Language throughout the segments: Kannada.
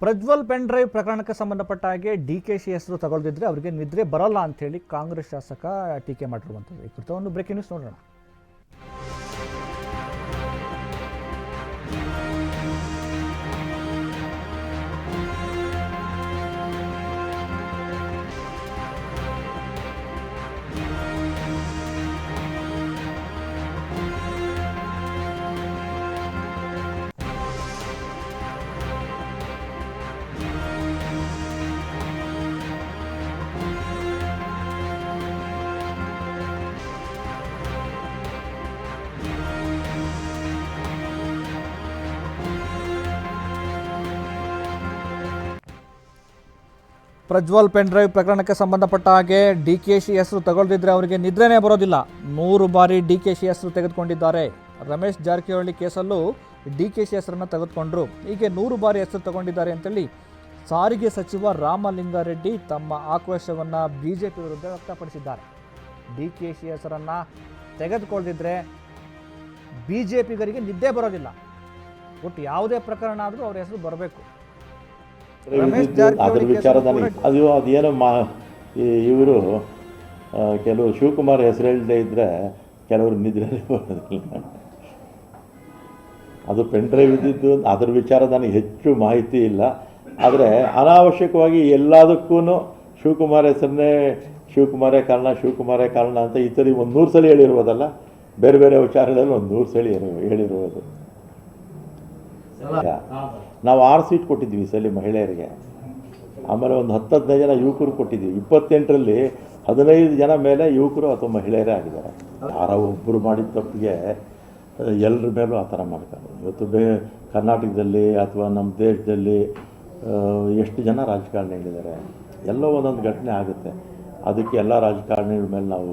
ಪ್ರಜ್ವಲ್ ಪೆನ್ ಡ್ರೈವ್ ಪ್ರಕರಣಕ್ಕೆ ಸಂಬಂಧಪಟ್ಟ ಹಾಗೆ ಡಿಕೆಶಿ ಹೆಸರು ತಗೊಳ್ದಿದ್ರೆ ಅವರಿಗೆ ನಿದ್ರೆ ಬರಲ್ಲ ಅಂತ ಹೇಳಿ ಕಾಂಗ್ರೆಸ್ ಶಾಸಕ ಟೀಕೆ ಮಾಡಿರುವಂಥದ್ದು. ಈ ಕುರಿತು ಒಂದು ಬ್ರೇಕಿಂಗ್ ನ್ಯೂಸ್ ನೋಡೋಣ. ಪ್ರಜ್ವಲ್ ಪೆನ್ ಡ್ರೈವ್ ಪ್ರಕರಣಕ್ಕೆ ಸಂಬಂಧಪಟ್ಟ ಹಾಗೆ ಡಿಕೆಶಿ ಹೆಸರು ತಗೊಳ್ದಿದ್ರೆ ಅವರಿಗೆ ನಿದ್ರೆನೇ ಬರೋದಿಲ್ಲ. 100 ಬಾರಿ ಡಿಕೆಶಿ ಹೆಸರು ತೆಗೆದುಕೊಂಡಿದ್ದಾರೆ. ರಮೇಶ್ ಜಾರಕಿಹೊಳಿ ಕೇಸಲ್ಲೂ ಡಿಕೆಶಿ ಹೆಸರನ್ನು ತೆಗೆದುಕೊಂಡ್ರು. ಹೀಗೆ 100 ಬಾರಿ ಹೆಸರು ತಗೊಂಡಿದ್ದಾರೆ ಅಂತೇಳಿ ಸಾರಿಗೆ ಸಚಿವ ರಾಮಲಿಂಗಾರೆಡ್ಡಿ ತಮ್ಮ ಆಕ್ರೋಶವನ್ನು ಬಿಜೆಪಿ ವಿರುದ್ಧ ವ್ಯಕ್ತಪಡಿಸಿದ್ದಾರೆ. ಡಿಕೆಶಿ ಹೆಸರನ್ನು ತೆಗೆದುಕೊಳ್ಳದಿದ್ರೆ ಬಿಜೆಪಿಗರಿಗೆ ನಿದ್ದೆ ಬರೋದಿಲ್ಲ. ಒಟ್ಟು ಯಾವುದೇ ಪ್ರಕರಣ ಆದರೂ ಅವ್ರ ಹೆಸರು ಬರಬೇಕು. ಅದ್ರ ವಿಚಾರ ಅದೇನೋ ಇವರು ಕೆಲವು ಶಿವಕುಮಾರ್ ಹೆಸರು ಹೇಳದೇ ಇದ್ದರೆ ಕೆಲವರು ನಿದ್ರೆ ಬರೋದಿಲ್ಲ. ಅದು ಪೆನ್ ಡ್ರೈವ್ ಇದ್ದಿದ್ದು ಅದ್ರ ವಿಚಾರ ನನಗೆ ಹೆಚ್ಚು ಮಾಹಿತಿ ಇಲ್ಲ. ಆದರೆ ಅನಾವಶ್ಯಕವಾಗಿ ಎಲ್ಲದಕ್ಕೂ ಶಿವಕುಮಾರ್ ಹೆಸರನ್ನೇ ಶಿವಕುಮಾರೇ ಕಾರಣ ಅಂತ ಈ ಥರ ಒಂದು 100 ಸಲ ಹೇಳಿರ್ಬೋದಲ್ಲ. ಬೇರೆ ಬೇರೆ ವಿಚಾರಗಳಲ್ಲಿ ಒಂದು 100 ಸಲ ಹೇಳಿರ್ಬೋದು. ನಾವು 6 ಸೀಟ್ ಕೊಟ್ಟಿದ್ವಿ ಈ ಸಲ ಮಹಿಳೆಯರಿಗೆ. ಆಮೇಲೆ ಒಂದು 10-15 ಜನ ಯುವಕರು ಕೊಟ್ಟಿದ್ವಿ. 28ರಲ್ಲಿ 15 ಜನ ಮೇಲೆ ಯುವಕರು ಅಥವಾ ಮಹಿಳೆಯರೇ ಆಗಿದ್ದಾರೆ. ಯಾರೋ ಒಬ್ಬರು ಮಾಡಿದ ತಪ್ಪಿಗೆ ಎಲ್ಲರ ಮೇಲೂ ಆ ಥರ ಮಾಡ್ತಾರೆ. ಇವತ್ತು ಕರ್ನಾಟಕದಲ್ಲಿ ಅಥವಾ ನಮ್ಮ ದೇಶದಲ್ಲಿ ಎಷ್ಟು ಜನ ರಾಜಕಾರಣಿಗಳಿದ್ದಾರೆ. ಎಲ್ಲೋ ಒಂದೊಂದು ಘಟನೆ ಆಗುತ್ತೆ. ಅದಕ್ಕೆ ಎಲ್ಲ ರಾಜಕಾರಣಿಗಳ ಮೇಲೆ ನಾವು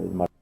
ಇದು ಮಾಡಿ